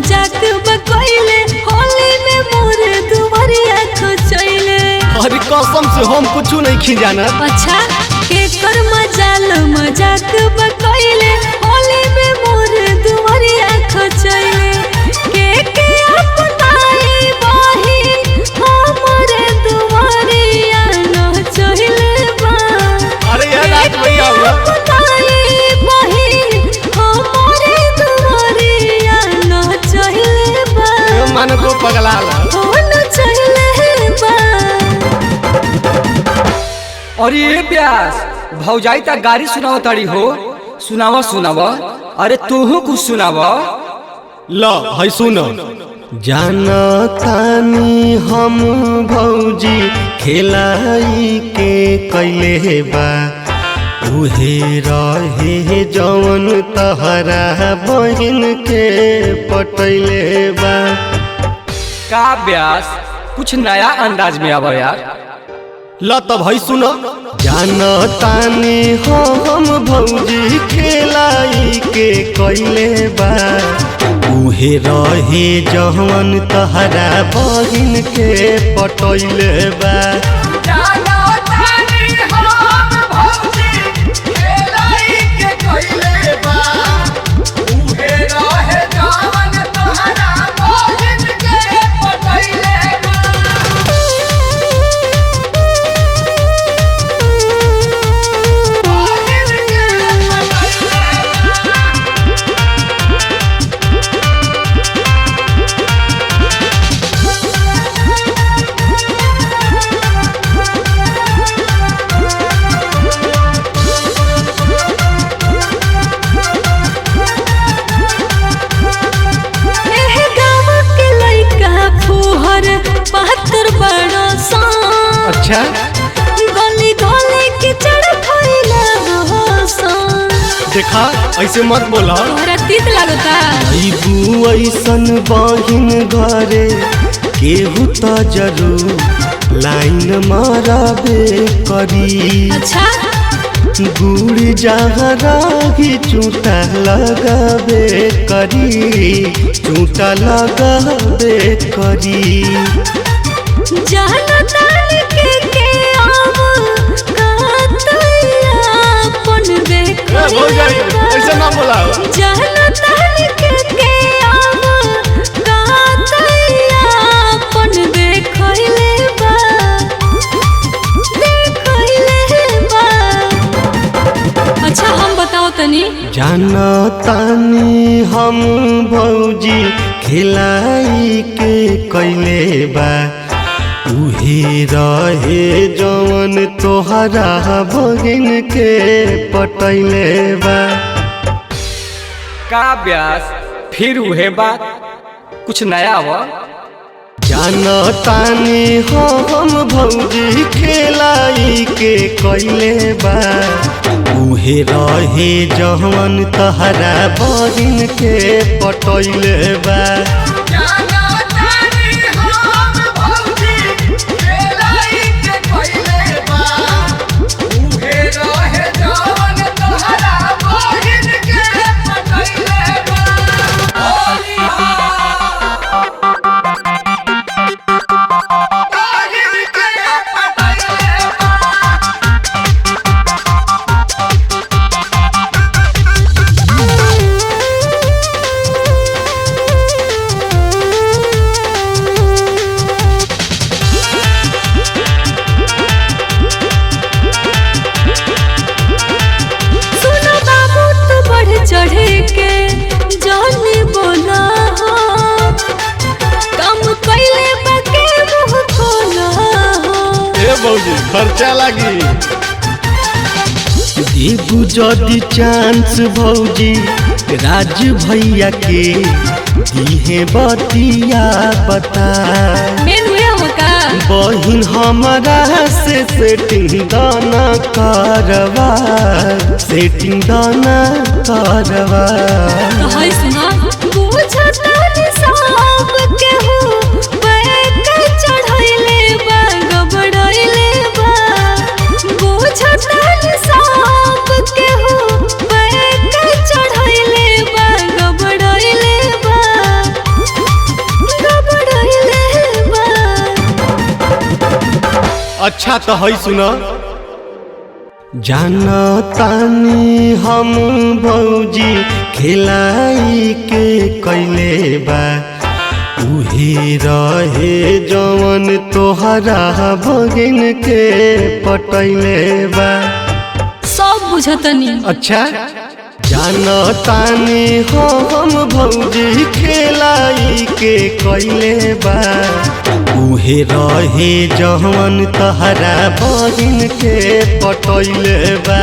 मजाक बकैले होली में मोर दुवरिया खोचैले। अरे कसम से हम कुछ नहीं खिजाना। अच्छा केकर मजाल मजाक बकैले होली में मोर दुवरिया खोचैले। के अपनाई बहिन हमरे दुवरिया नचैले बा। अरे यार रात भैया अपनाई बहिन हमरे दुवरिया नचैले बा। मन को पगला ला। नचैले बा। और ये प्यास भौजाई ता गाड़ी सुनाव ताड़ी हो। सुनावा सुनावा। अरे तू कुछ सुनावा। ल है सुन। जाना तानी हम भौजी खेलाई के कैले बा। उहे रहे जवन तहरा बहिन के पटैले बा। का ब्यास कुछ नया अंदाज में आवा यार। ल तब है सुन। जाना तानी हम भौजी खेलाई के कैले बा। उहे रहे जवन तहरा बहिन के पटैले बा। अच्छा गली गली कीचड़ फैला होसन। देखा ऐसे मत बोला। तोहरा तीत लागता। अइबू ऐसन बहिन घरे केहू त जरूर लाइन मारबे करी। अच्छा गुड़ जहाँ रही चूटा लगाबे करी। चूटा लगाबे करी। जाना तानी के आव कातैया अपन देखैले बा। ऐसे ना बोला। जाना तानी के आव कातैया अपन देखैले बा। देखैले बा। अच्छा हम बताओ तनी। जाना तानी हम भौजी खिलाई के कैले बा। उहे रहे जवन तोहरा बहिन के पटैले बा। का ब्यास फिर उहे बात कुछ नया हुआ। जाना तानी हम भौजी खेलाई के कैले बा। उहे रहे जवन तहरा बहिन के पटैले बा। चढ़े के जाने बोला हो कम कैले बके मुँह खोला हो। ए भौजी खर्चा लगी। देबू जदि चांस भौजी राज भैया के दिहे बतिया बता। बहिन हमारा से सेटिंग दाना करवा। सेटिंग दाना करवा। चढ़ैले बा गबड़ैले बा। अच्छा तो है सुना। जाना तानी हम भौजी खिलाई के कैले बा, उहे रहे जवन तोहरा बगिन के पटैले बा। सब बुझतनी। अच्छा जाना तानी हम भौजी खिलाई के कैले बा, उहे रहे जवन तोहरा बहिन के पटैले बा।